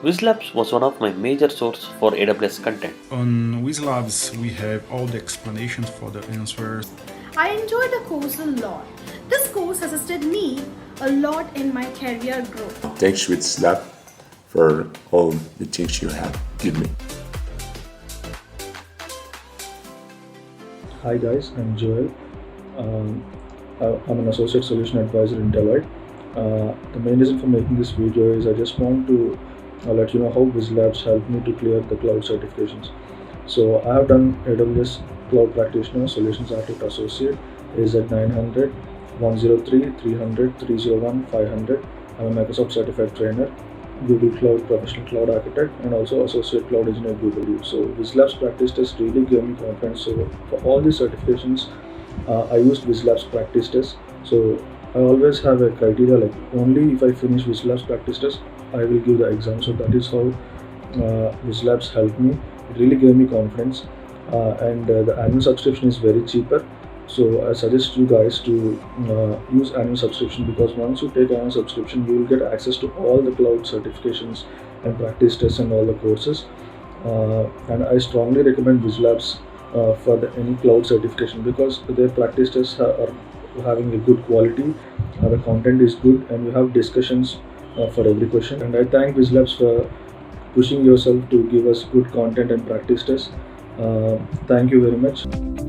Whizlabs was one of my major sources for AWS content. On Whizlabs, we have all the explanations for the answers. I enjoyed the course a lot. This course assisted me a lot in my career growth. Thanks Whizlabs for all the things you have given me. Hi guys, I'm Joel. I'm an Associate Solution Advisor in Deloitte. The main reason for making this video is I just want to let you know how Whizlabs helped me to clear the cloud certifications. So I have done AWS Cloud Practitioner, Solutions Architect Associate, AZ 900, 103, 300, 301, 500. I'm a Microsoft Certified Trainer, Google Cloud Professional Cloud Architect, and also Associate Cloud Engineer Google. So Whizlabs practice test really gave me confidence. So for all these certifications, I used Whizlabs practice test. So I always have a criteria like only if I finish Whizlabs practice test, I will give the exam. So that is how Whizlabs helped me. It really gave me confidence, and the annual subscription is very cheaper. So I suggest you guys to use annual subscription, because once you take annual subscription, you will get access to all the cloud certifications and practice tests and all the courses. And I strongly recommend Whizlabs for any cloud certification, because their practice tests are having a good quality, the content is good, and you have discussions for every question. And I thank Whizlabs for pushing yourself to give us good content and practice tests. Thank you very much.